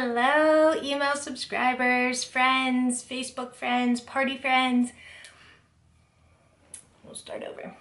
Hello, email subscribers, friends, Facebook friends, party friends. We'll start over.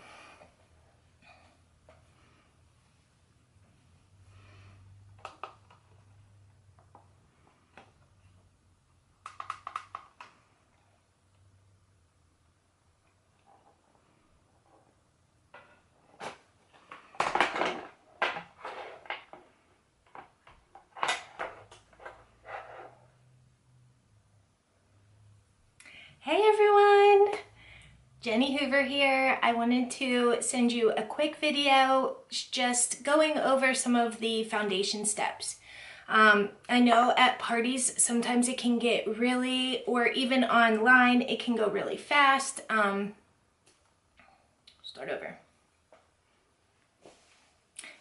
Hey everyone! Jenny Hoover here. I wanted to send you a quick video just going over some of the foundation steps. I know at parties sometimes it can get really, or even online, it can go really fast. Start over.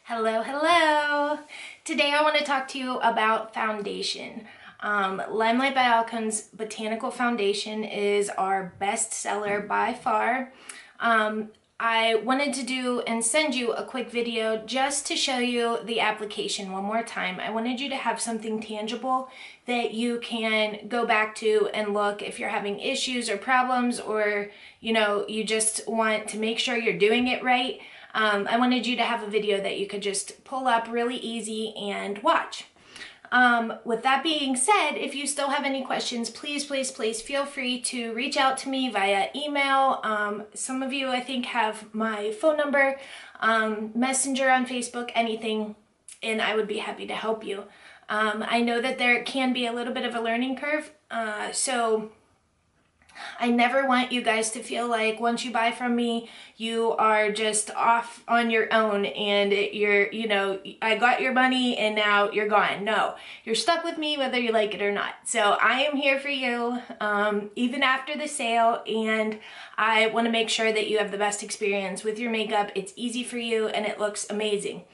Hello! Today I want to talk to you about foundation. LimeLight by Alcone's Botanical Foundation is our best seller by far. I wanted to do and send you a quick video just to show you the application one more time. I wanted you to have something tangible that you can go back to and look if you're having issues or problems, or you just want to make sure you're doing it right. I wanted you to have a video that you could just pull up really easy and watch. With that being said, if you still have any questions, please feel free to reach out to me via email. Some of you I think have my phone number, Messenger on Facebook, anything, and I would be happy to help you. I know that there can be a little bit of a learning curve, so I never want you guys to feel like once you buy from me, you are just off on your own and I got your money and now you're gone. No, you're stuck with me whether you like it or not. So I am here for you even after the sale, and I want to make sure that you have the best experience with your makeup. It's easy for you and it looks amazing.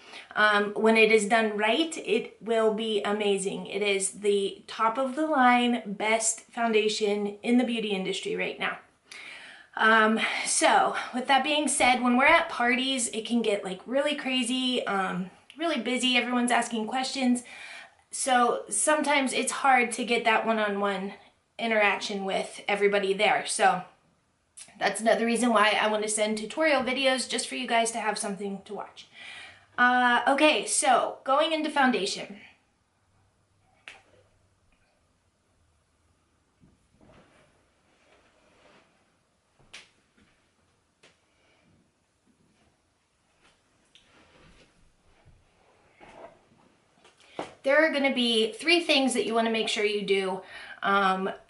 When it is done right, it will be amazing. It is the top of the line best foundation in the beauty industry right now. So with that being said, when we're at parties, it can get like really crazy, really busy. Everyone's asking questions. So sometimes it's hard to get that one-on-one interaction with everybody there. So that's another reason why I want to send tutorial videos just for you guys to have something to watch. Okay, so going into foundation. There are going to be 3 things that you want to make sure you do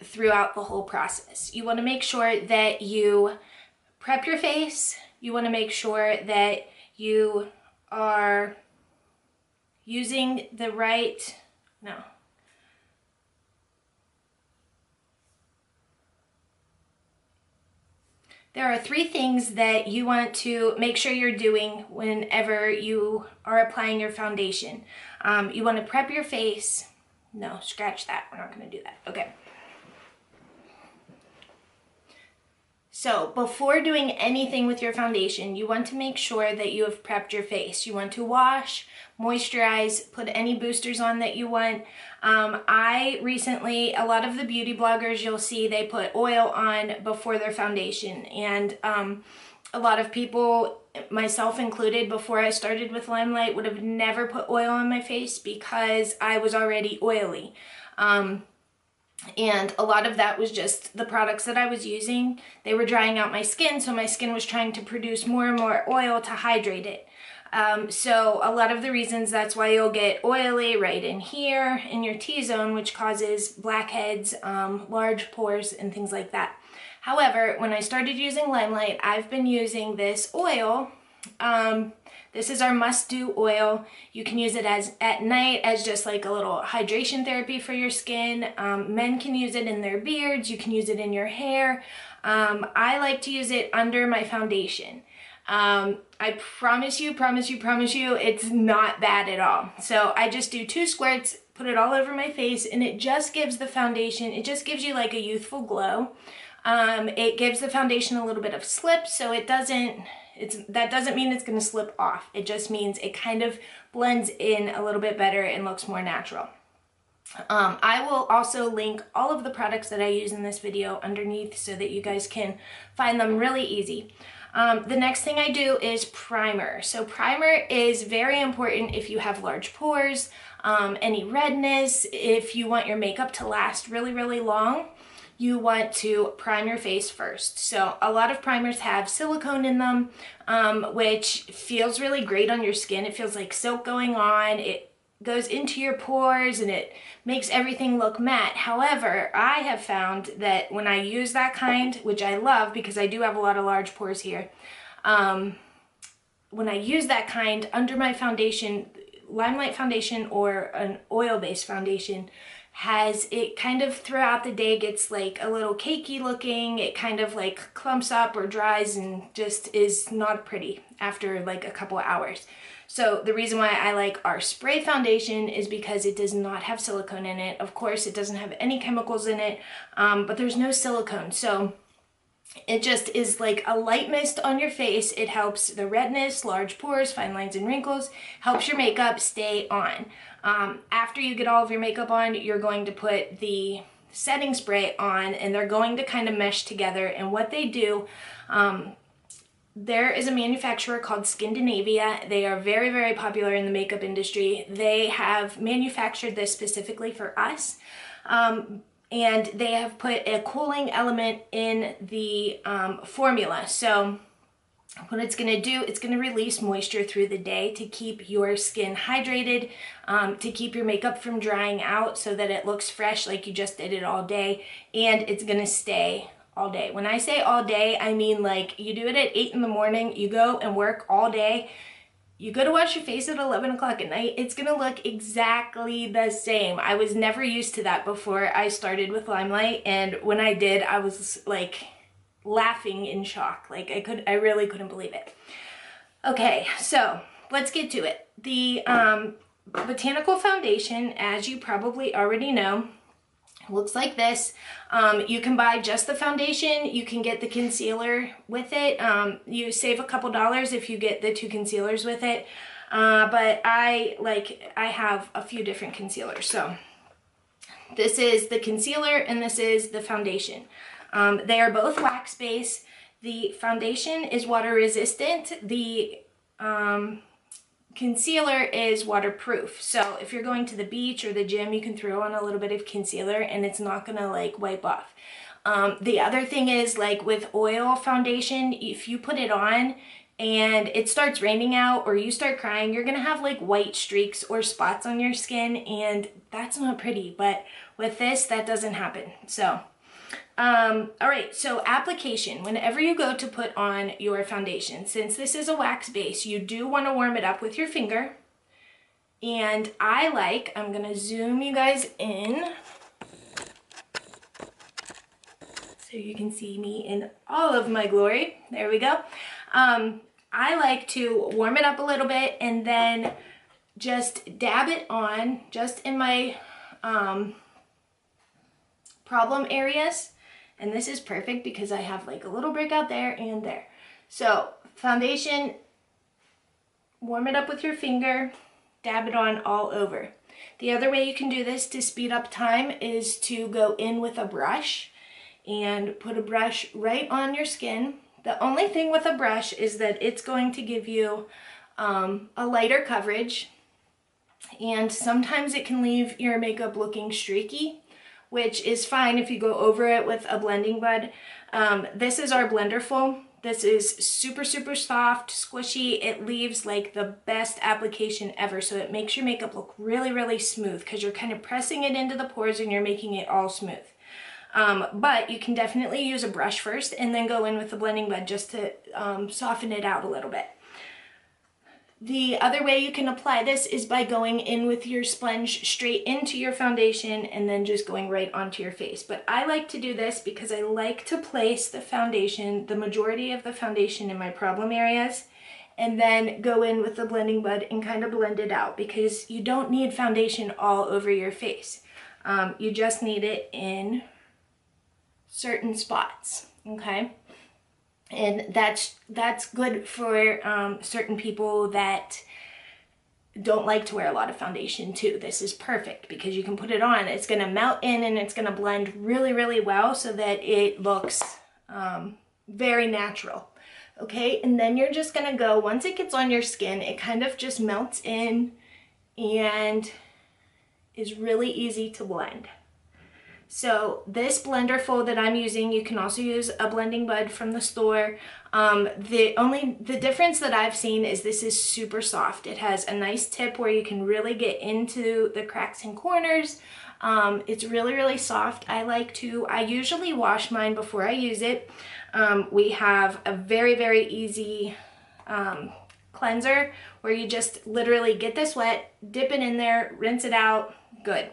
throughout the whole process. You want to make sure that you prep your face. You want to make sure that you are using the right, There are 3 things that you want to make sure you're doing whenever you are applying your foundation. You want to prep your face. No, scratch that. We're not going to do that. Okay. So before doing anything with your foundation, you want to make sure that you have prepped your face. You want to wash, moisturize, put any boosters on that you want. I recently, a lot of the beauty bloggers you'll see, they put oil on before their foundation. And a lot of people, myself included, before I started with LimeLight, would have never put oil on my face because I was already oily. And a lot of that was just the products that I was using. They were drying out my skin, so my skin was trying to produce more and more oil to hydrate it. So a lot of the reasons that's why you'll get oily right in here in your T-zone, which causes blackheads, large pores, and things like that. However, when I started using LimeLight, I've been using this oil. This is our must-do oil. You can use it at night as just like a little hydration therapy for your skin. Men can use it in their beards. You can use it in your hair. I like to use it under my foundation. I promise you, it's not bad at all. So I just do 2 squirts, put it all over my face, and it just gives the foundation, it just gives you like a youthful glow. It gives the foundation a little bit of slip, so that doesn't mean it's going to slip off. It just means it kind of blends in a little bit better and looks more natural. I will also link all of the products that I use in this video underneath so that you guys can find them really easy. The next thing I do is primer. So primer is very important if you have large pores, any redness, if you want your makeup to last really, really long. You want to prime your face first. So a lot of primers have silicone in them, which feels really great on your skin. It feels like soap going on. It goes into your pores and it makes everything look matte. However, I have found that when I use that kind, which I love because I do have a lot of large pores here, when I use that kind under my foundation, LimeLight foundation or an oil-based foundation, has it kind of throughout the day gets like a little cakey looking. It kind of like clumps up or dries and just is not pretty after like a couple of hours. So the reason why I like our spray foundation is because it does not have silicone in it. Of course, it doesn't have any chemicals in it, but there's no silicone. So it just is like a light mist on your face. It helps the redness, large pores, fine lines and wrinkles, helps your makeup stay on. After you get all of your makeup on, you're going to put the setting spray on and they're going to kind of mesh together. And what they do, there is a manufacturer called Scandinavia. They are very, very popular in the makeup industry. They have manufactured this specifically for us. And they have put a cooling element in the formula. So what it's gonna do, it's gonna release moisture through the day to keep your skin hydrated, to keep your makeup from drying out so that it looks fresh like you just did it all day, and it's gonna stay all day. When I say all day, I mean like you do it at 8 in the morning, you go and work all day, you go to wash your face at 11 o'clock at night, it's gonna look exactly the same. I was never used to that before I started with LimeLight, and when I did, I was like laughing in shock. Like I really couldn't believe it. Okay, so let's get to it. The Botanical Foundation, as you probably already know, looks like this. You can buy just the foundation. You can get the concealer with it. You save a couple dollars if you get the 2 concealers with it. But I have a few different concealers. So this is the concealer and this is the foundation. They are both wax based. The foundation is water resistant. The concealer is waterproof. So if you're going to the beach or the gym, you can throw on a little bit of concealer and it's not gonna like wipe off. The other thing is, like with oil foundation, if you put it on and it starts raining out or you start crying, you're gonna have like white streaks or spots on your skin, and that's not pretty. But with this, that doesn't happen. So all right, so application. Whenever you go to put on your foundation, since this is a wax base, you do want to warm it up with your finger. And I'm gonna zoom you guys in so you can see me in all of my glory. There we go. I like to warm it up a little bit and then just dab it on just in my problem areas. And this is perfect because I have like a little breakout there and there. So foundation, warm it up with your finger, dab it on all over. The other way you can do this to speed up time is to go in with a brush and put a brush right on your skin. The only thing with a brush is that it's going to give you a lighter coverage, and sometimes it can leave your makeup looking streaky, which is fine if you go over it with a blending bud. This is our Blenderful. This is super, super soft, squishy. It leaves like the best application ever. So it makes your makeup look really, really smooth because you're kind of pressing it into the pores and you're making it all smooth. But you can definitely use a brush first and then go in with the blending bud just to soften it out a little bit. The other way you can apply this is by going in with your sponge straight into your foundation and then just going right onto your face. But I like to do this because I like to place the foundation, the majority of the foundation, in my problem areas, and then go in with the blending bud and kind of blend it out, because you don't need foundation all over your face. You just need it in certain spots, okay? And that's good for certain people that don't like to wear a lot of foundation too, this is perfect because you can put it on. It's gonna melt in and it's gonna blend really, really well so that it looks very natural. Okay, and then you're just gonna go, once it gets on your skin, it kind of just melts in and is really easy to blend. So this blender fold that I'm using, you can also use a blending bud from the store. The difference that I've seen is this is super soft. It has a nice tip where you can really get into the cracks and corners. It's really, really soft. I usually wash mine before I use it. We have a very, very easy cleanser where you just literally get this wet, dip it in there, rinse it out, good.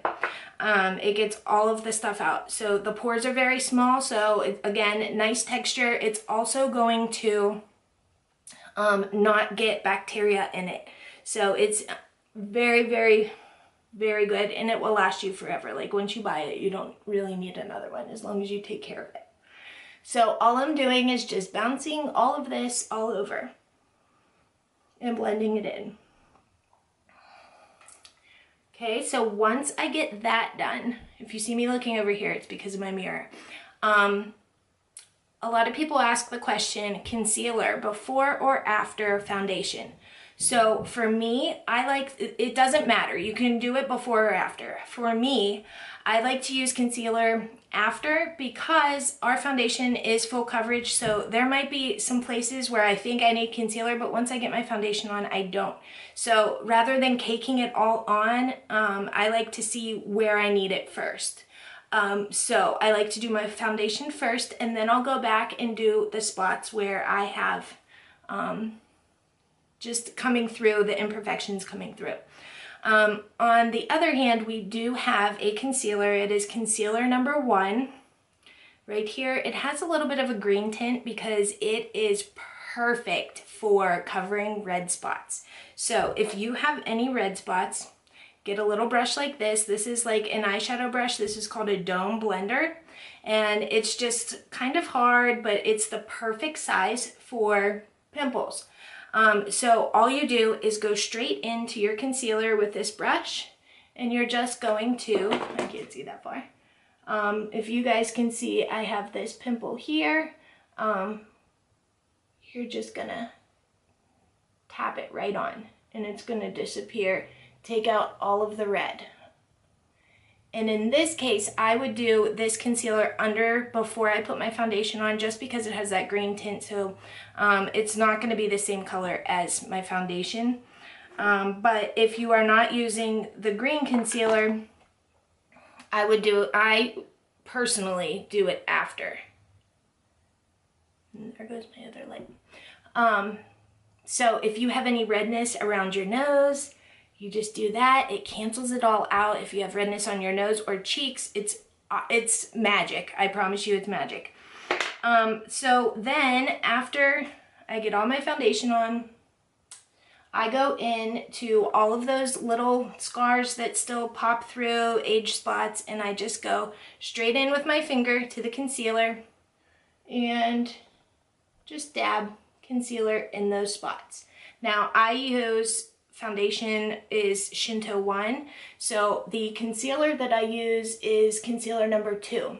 It gets all of the stuff out. So the pores are very small, so again, nice texture. It's also going to not get bacteria in it. So it's very, very, very good, and it will last you forever. Like once you buy it, you don't really need another one as long as you take care of it. So all I'm doing is just bouncing all of this all over and blending it in. Okay, so once I get that done, if you see me looking over here, it's because of my mirror. A lot of people ask the question, concealer before or after foundation? So for me, it doesn't matter. You can do it before or after. For me, I like to use concealer after because our foundation is full coverage. So there might be some places where I think I need concealer, but once I get my foundation on, I don't. So rather than caking it all on, I like to see where I need it first. So I like to do my foundation first, and then I'll go back and do the spots where I have just coming through, the imperfections coming through. On the other hand, we do have a concealer. It is concealer number 1. Right here, it has a little bit of a green tint because it is perfect for covering red spots. So if you have any red spots, get a little brush like this. This is like an eyeshadow brush. This is called a dome blender. And it's just kind of hard, but it's the perfect size for pimples. So all you do is go straight into your concealer with this brush, and you're just going to, I can't see that far. If you guys can see, I have this pimple here. You're just gonna tap it right on, and it's gonna disappear, take out all of the red. And in this case, I would do this concealer under before I put my foundation on, just because it has that green tint, so it's not going to be the same color as my foundation. But if you are not using the green concealer, I personally do it after. And there goes my other light. So if you have any redness around your nose, you just do that. It cancels it all out. If you have redness on your nose or cheeks, it's magic. I promise you, it's magic. So then after I get all my foundation on, I go into all of those little scars that still pop through, age spots, and I just go straight in with my finger to the concealer and just dab concealer in those spots. Now I use foundation is Shinto 1, so the concealer that I use is concealer number 2.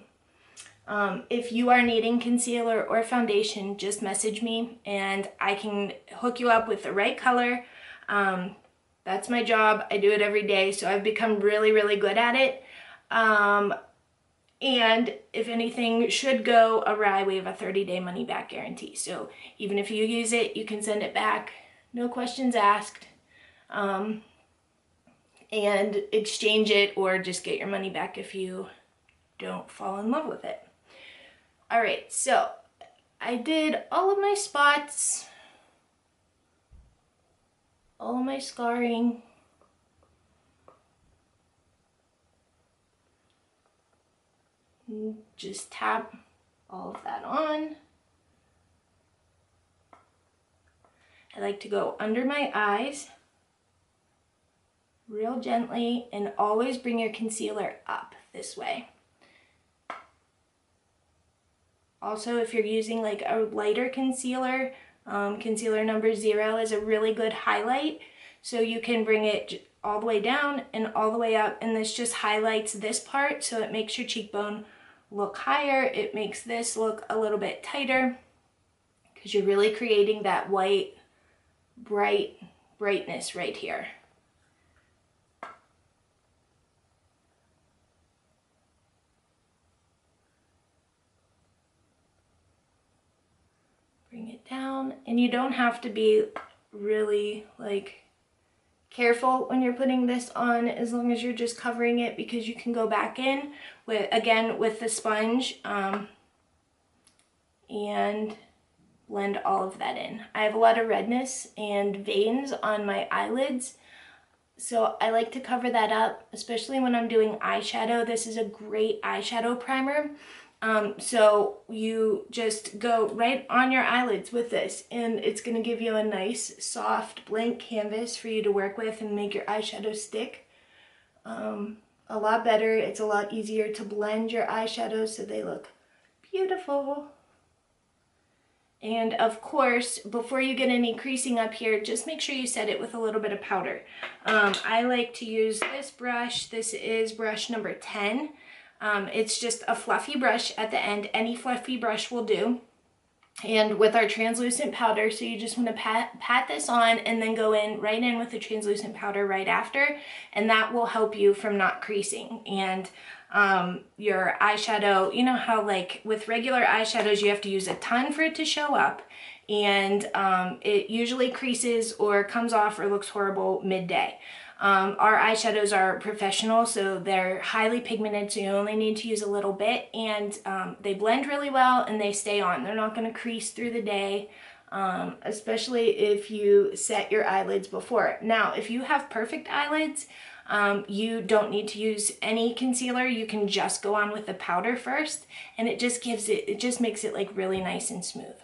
If you are needing concealer or foundation, just message me and I can hook you up with the right color. That's my job. I do it every day, so I've become really, really good at it. And if anything should go awry, we have a 30-day money-back guarantee. So even if you use it, you can send it back, no questions asked. And exchange it or just get your money back if you don't fall in love with it. All right, so I did all of my spots, all of my scarring. Just tap all of that on. I like to go under my eyes real gently, and always bring your concealer up this way. Also, if you're using like a lighter concealer, concealer number 0 is a really good highlight. So you can bring it all the way down and all the way up, and this just highlights this part, so it makes your cheekbone look higher. It makes this look a little bit tighter because you're really creating that white, brightness right here. Bring it down, and you don't have to be really like careful when you're putting this on, as long as you're just covering it, because you can go back in with, again, with the sponge and blend all of that in. I have a lot of redness and veins on my eyelids, so I like to cover that up, especially when I'm doing eyeshadow. This is a great eyeshadow primer. So you just go right on your eyelids with this, and it's going to give you a nice soft blank canvas for you to work with and make your eyeshadow stick a lot better. It's a lot easier to blend your eyeshadows so they look beautiful. And of course, before you get any creasing up here, just make sure you set it with a little bit of powder. I like to use this brush. This is brush number 10. It's just a fluffy brush at the end. Any fluffy brush will do. And with our translucent powder, so you just want to pat this on and then go in right in with the translucent powder right after, and that will help you from not creasing. And your eyeshadow, you know how like with regular eyeshadows you have to use a ton for it to show up, and it usually creases or comes off or looks horrible midday. Our eyeshadows are professional, so they're highly pigmented, so you only need to use a little bit, and they blend really well and they stay on. They're not going to crease through the day, especially if you set your eyelids before. Now, if you have perfect eyelids, you don't need to use any concealer. You can just go on with the powder first, and it just makes it like really nice and smooth.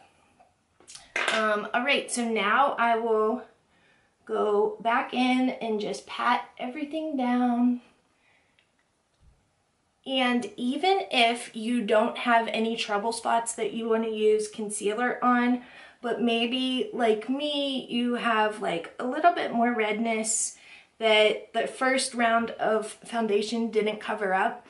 All right, so now I will go back in and just pat everything down. And even if you don't have any trouble spots that you want to use concealer on, but maybe like me, you have like a little bit more redness that the first round of foundation didn't cover up,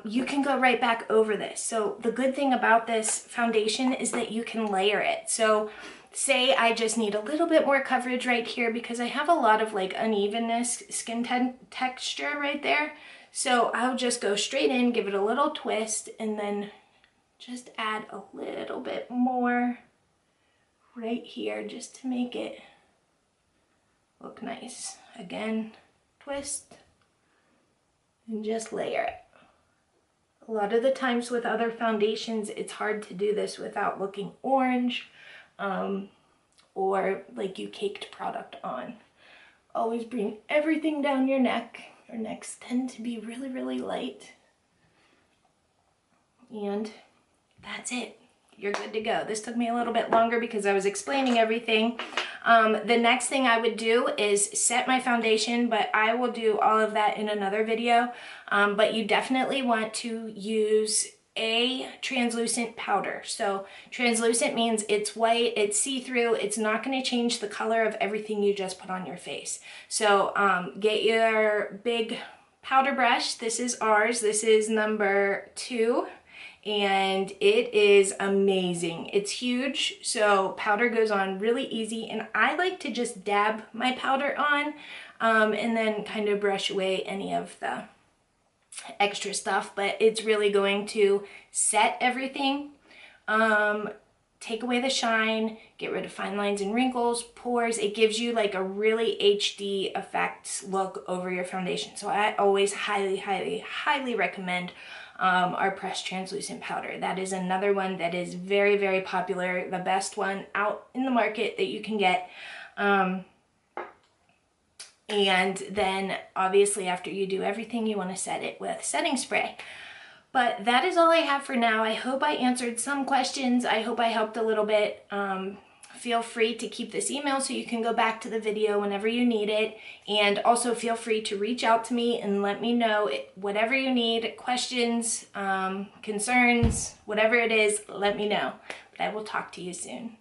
you can go right back over this. So the good thing about this foundation is that you can layer it. So say I just need a little bit more coverage right here because I have a lot of like unevenness, skin texture right there. So I'll just go straight in, give it a little twist, and then just add a little bit more right here just to make it look nice. Again, twist and just layer it. A lot of the times with other foundations, it's hard to do this without looking orange, or like you caked product on. Always bring everything down your neck. Your necks tend to be really, really light. And that's it. You're good to go. This took me a little bit longer because I was explaining everything. The next thing I would do is set my foundation, but I will do all of that in another video. But you definitely want to use a translucent powder. So translucent means it's white, it's see-through, it's not going to change the color of everything you just put on your face. So get your big powder brush. This is ours. This is number 2. And it is amazing. It's huge, so powder goes on really easy, and I like to just dab my powder on and then kind of brush away any of the extra stuff, but it's really going to set everything, take away the shine, get rid of fine lines and wrinkles, pores. It gives you like a really HD effect look over your foundation. So I always highly, highly, highly recommend our pressed translucent powder. That is another one that is very, very popular, the best one out in the market that you can get. And then obviously after you do everything, you want to set it with setting spray. But that is all I have for now. I hope I answered some questions. I hope I helped a little bit. Feel free to keep this email so you can go back to the video whenever you need it. And also feel free to reach out to me and let me know whatever you need, questions, concerns, whatever it is, let me know. But I will talk to you soon.